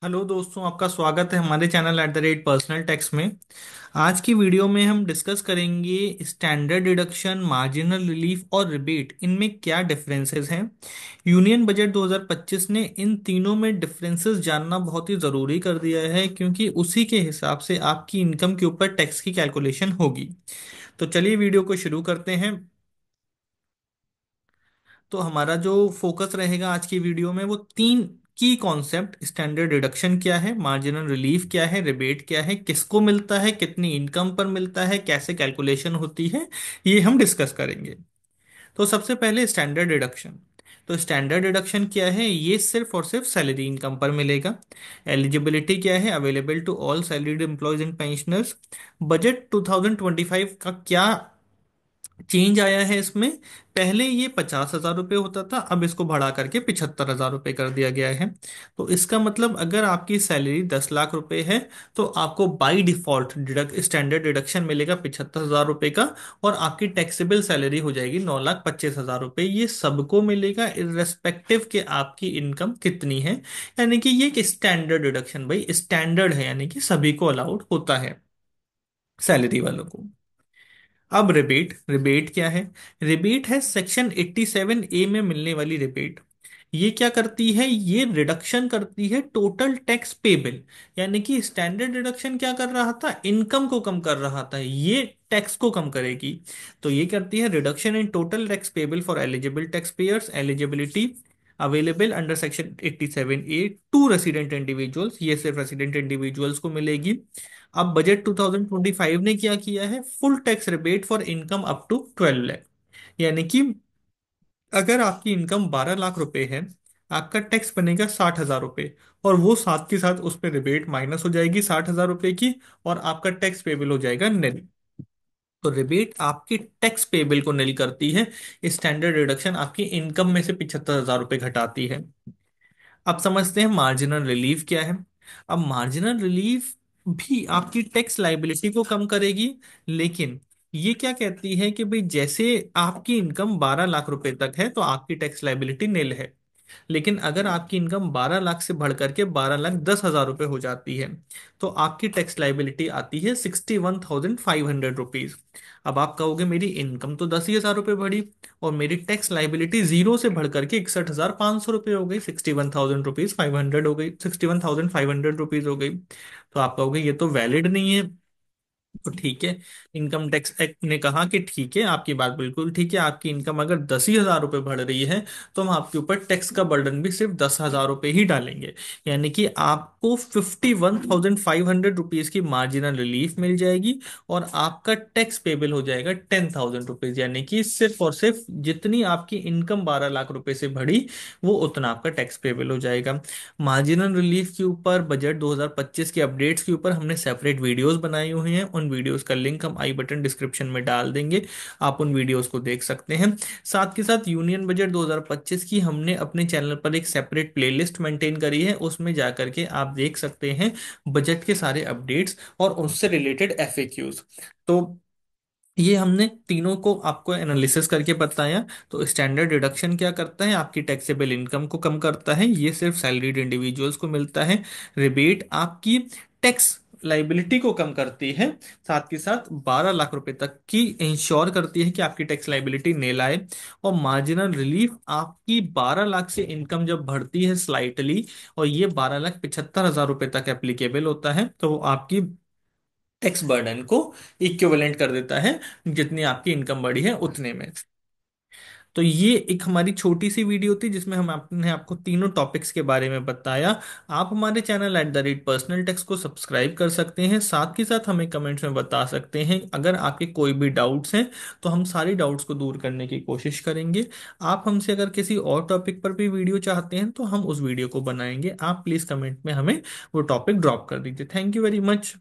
Hello दोस्तों, आपका स्वागत है हमारे चैनल पर्सनल टैक्स में। आज की वीडियो में हम डिस्कस करेंगे स्टैंडर्ड डिडक्शन, मार्जिनल रिलीफ और रिबेट, इनमें क्या डिफरेंसेस हैं। यूनियन बजट 2025 ने इन तीनों में डिफरेंसेस जानना बहुत ही ज़रूरी कर दिया है, क्योंकि उसी के हिसाब से आपकी इनकम के ऊपर टैक्स की कैलकुलेशन होगी। तो चलिए वीडियो को शुरू करते हैं। तो हमारा जो फोकस रहेगा आज की वीडियो में वो तीन की कॉन्सेप्ट: स्टैंडर्ड डिडक्शन क्या है, मार्जिनल रिलीफ क्या है, रिबेट क्या है, किसको मिलता है, कितनी इनकम पर मिलता है, कैसे कैलकुलेशन होती है, ये हम डिस्कस करेंगे। तो सबसे पहले स्टैंडर्ड डिडक्शन। तो स्टैंडर्ड डिडक्शन क्या है? ये सिर्फ और सिर्फ सैलरी इनकम पर मिलेगा। एलिजिबिलिटी क्या है? Available to all salaried employees and pensioners. Budget 2025 का क्या चेंज आया है इसमें? पहले ये 50,000 रुपये होता था, अब इसको बढ़ा करके 75,000 रुपये कर दिया गया है। तो इसका मतलब अगर आपकी सैलरी 10 लाख रुपए है तो आपको बाय डिफॉल्ट स्टैंडर्ड डिडक्शन मिलेगा 75,000 रुपये का, और आपकी टैक्सेबल सैलरी हो जाएगी 9,25,000 रुपये। ये सबको मिलेगा इररेस्पेक्टिव के आपकी इनकम कितनी है। यानी कि ये एक स्टैंडर्ड डिडक्शन, भाई स्टैंडर्ड है, यानी कि सभी को अलाउड होता है, सैलरी वालों को। अब रिबेट, रिबेट क्या है? रिबेट है सेक्शन 87A में मिलने वाली रिबेट। ये क्या करती है? ये रिडक्शन करती है टोटल टैक्स पेबल। यानी कि स्टैंडर्ड रिडक्शन क्या कर रहा था? इनकम को कम कर रहा था, ये टैक्स को कम करेगी। तो ये करती है reduction in total tax payable for eligible tax payers, eligibility available under section 87A to resident individuals. ये सिर्फ रेसिडेंट इंडिविजुअल्स को मिलेगी। अब बजट 2025 ने क्या किया है? Full tax rebate for income up to 12 lakh. यानी कि अगर आपकी इनकम 12 लाख रुपए है, आपका टैक्स बनेगा 60,000 रुपये, और वो साथ के साथ उस पर रिबेट माइनस हो जाएगी 60,000 रुपये की, और आपका टैक्स पेबल हो जाएगा निल। तो रिबेट आपकी टैक्स पेबल को निल करती है। स्टैंडर्ड डिडक्शन आपकी इनकम में से 75,000 रुपये घटाती है। अब समझते हैं मार्जिनल रिलीफ क्या है। अब मार्जिनल रिलीफ भी आपकी टैक्स लाइबिलिटी को कम करेगी, लेकिन ये क्या कहती है कि भाई जैसे आपकी इनकम 12 लाख रुपए तक है तो आपकी टैक्स लाइबिलिटी निल है। लेकिन अगर आपकी इनकम 12 लाख से बढ़ करके 12,10,000 रुपये हो जाती है तो आपकी टैक्स लाइबिलिटी आती है 61,500 रुपीज। अब आप कहोगे मेरी इनकम तो 10,000 रुपये बढ़ी और मेरी टैक्स लाइबिलिटी जीरो से बढ़ करके 61,500 रुपये हो गई, 61,000 रुपीज 500 हो गई, 61,500 रुपीज हो गई। तो आप कहोगे ये तो वैलिड नहीं है। तो ठीक है, इनकम टैक्स एक्ट ने कहा कि ठीक है, आपकी बात बिल्कुल ठीक है, आपकी इनकम अगर 10,000 रुपये बढ़ रही है तो हम आपके ऊपर टैक्स का बर्डन भी सिर्फ 10,000 रुपये ही डालेंगे। यानी कि आपको 51,500 रुपीज की मार्जिनल रिलीफ मिल जाएगी, और आपका टैक्स पेबल हो जाएगा 10,000 रुपीज। यानी कि सिर्फ और सिर्फ जितनी आपकी इनकम 12 लाख रुपए से बढ़ी वो उतना आपका टैक्स पेबल हो जाएगा। मार्जिनल रिलीफ के ऊपर, बजट 2025 के अपडेट्स के ऊपर हमने सेपरेट वीडियोस बनाई हुई हैं। उन वीडियोस का लिंक हम आई बटन डिस्क्रिप्शन में डाल देंगे, आप उन वीडियोस को देख सकते हैं। साथ के साथ यूनियन बजट 2025 की हमने अपने चैनल पर एक सेपरेट प्लेलिस्ट मेंटेन करी है, उसमें जा करके आप देख सकते हैं बजट के सारे अपडेट्स और उससे रिलेटेड एफएक्यूज। तो ये हमने तीनों को आपको एनालिसिस करके बताया। तो स्टैंडर्ड डिडक्शन क्या करता है? आपकी टैक्सेबल इनकम को कम करता है, ये सिर्फ सैलरीड इंडिविजुअल्स को मिलता है। रिबेट आपकी टैक्स लाइबिलिटी को कम करती है, साथ के साथ 12 लाख रुपए तक की इंश्योर करती है कि आपकी टैक्स लाइबिलिटी नेल आए। और मार्जिनल रिलीफ आपकी 12 लाख से इनकम जब बढ़ती है स्लाइटली, और ये 12,75,000 रुपये तक एप्लीकेबल होता है, तो वो आपकी टैक्स बर्डन को इक्विवेलेंट कर देता है, जितनी आपकी इनकम बढ़ी है उतने में। तो ये एक हमारी छोटी सी वीडियो थी जिसमें हम आपने आपको तीनों टॉपिक्स के बारे में बताया। आप हमारे चैनल पर्सनल टैक्स को सब्सक्राइब कर सकते हैं, साथ के साथ हमें कमेंट्स में बता सकते हैं अगर आपके कोई भी डाउट्स हैं, तो हम सारी डाउट्स को दूर करने की कोशिश करेंगे। आप हमसे अगर किसी और टॉपिक पर भी वीडियो चाहते हैं तो हम उस वीडियो को बनाएंगे। आप प्लीज़ कमेंट में हमें वो टॉपिक ड्रॉप कर दीजिए। Thank you very much.